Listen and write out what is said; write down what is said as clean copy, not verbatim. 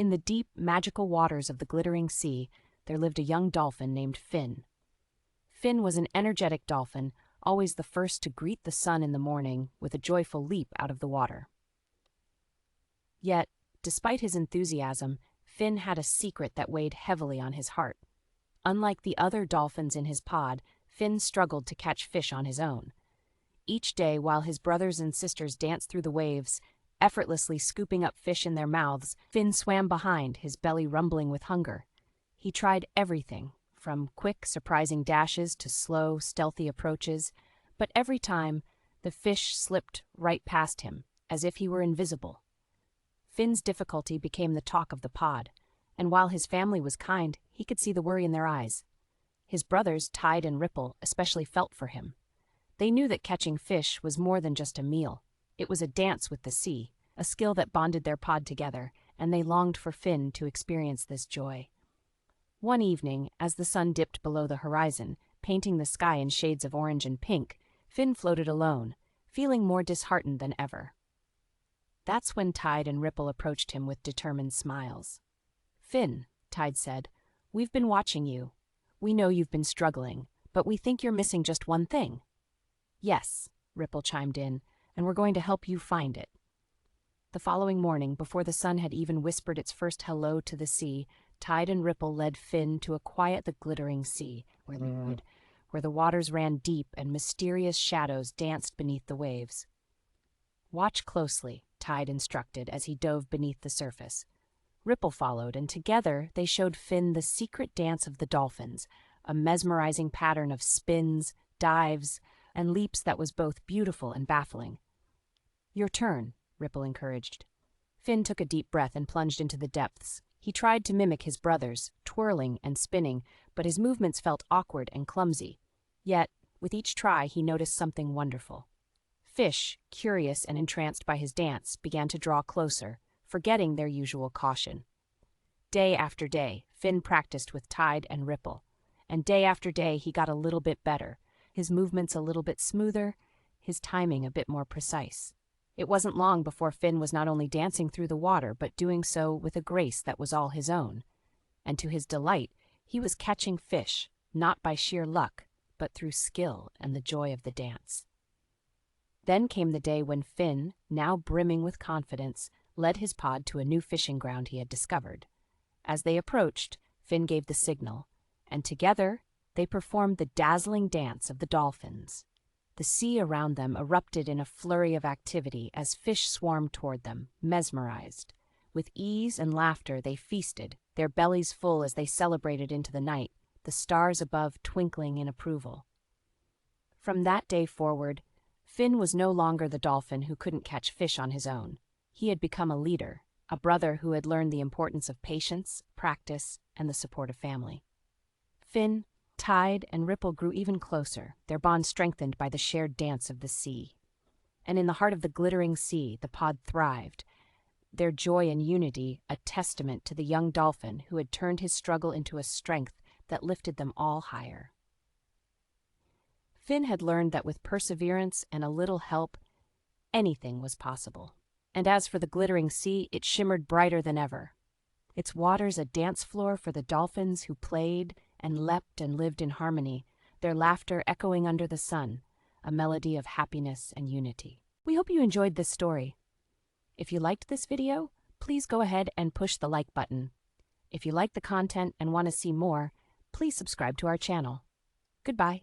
In the deep, magical waters of the glittering sea, there lived a young dolphin named Finn. Finn was an energetic dolphin, always the first to greet the sun in the morning with a joyful leap out of the water. Yet, despite his enthusiasm, Finn had a secret that weighed heavily on his heart. Unlike the other dolphins in his pod, Finn struggled to catch fish on his own. Each day, while his brothers and sisters danced through the waves, effortlessly scooping up fish in their mouths, Finn swam behind, his belly rumbling with hunger. He tried everything, from quick, surprising dashes to slow, stealthy approaches, but every time, the fish slipped right past him, as if he were invisible. Finn's difficulty became the talk of the pod, and while his family was kind, he could see the worry in their eyes. His brothers, Tide and Ripple, especially felt for him. They knew that catching fish was more than just a meal. It was a dance with the sea, a skill that bonded their pod together, and they longed for Finn to experience this joy. One evening, as the sun dipped below the horizon, painting the sky in shades of orange and pink, Finn floated alone, feeling more disheartened than ever. That's when Tide and Ripple approached him with determined smiles. "Finn," Tide said, "we've been watching you. We know you've been struggling, but we think you're missing just one thing." "Yes," Ripple chimed in, "and we're going to help you find it." The following morning, before the sun had even whispered its first hello to the sea, Tide and Ripple led Finn to a quiet, the glittering sea, where the waters ran deep and mysterious shadows danced beneath the waves. "Watch closely," Tide instructed as he dove beneath the surface. Ripple followed, and together they showed Finn the secret dance of the dolphins, a mesmerizing pattern of spins, dives, and leaps that was both beautiful and baffling. "Your turn," Ripple encouraged. Finn took a deep breath and plunged into the depths. He tried to mimic his brothers, twirling and spinning, but his movements felt awkward and clumsy. Yet, with each try, he noticed something wonderful. Fish, curious and entranced by his dance, began to draw closer, forgetting their usual caution. Day after day, Finn practiced with Tide and Ripple, and day after day he got a little bit better, his movements a little bit smoother, his timing a bit more precise. It wasn't long before Finn was not only dancing through the water, but doing so with a grace that was all his own. And to his delight, he was catching fish, not by sheer luck, but through skill and the joy of the dance. Then came the day when Finn, now brimming with confidence, led his pod to a new fishing ground he had discovered. As they approached, Finn gave the signal, and together they performed the dazzling dance of the dolphins. The sea around them erupted in a flurry of activity as fish swarmed toward them, mesmerized. With ease and laughter they feasted, their bellies full as they celebrated into the night, the stars above twinkling in approval. From that day forward, Finn was no longer the dolphin who couldn't catch fish on his own. He had become a leader, a brother who had learned the importance of patience, practice, and the support of family. Finn, Tide, and Ripple grew even closer, their bond strengthened by the shared dance of the sea. And in the heart of the glittering sea, the pod thrived, their joy and unity a testament to the young dolphin who had turned his struggle into a strength that lifted them all higher. Finn had learned that with perseverance and a little help, anything was possible. And as for the glittering sea, it shimmered brighter than ever. Its waters a dance floor for the dolphins who played and leapt and lived in harmony, their laughter echoing under the sun, a melody of happiness and unity. We hope you enjoyed this story. If you liked this video, please go ahead and push the like button. If you like the content and want to see more, please subscribe to our channel. Goodbye.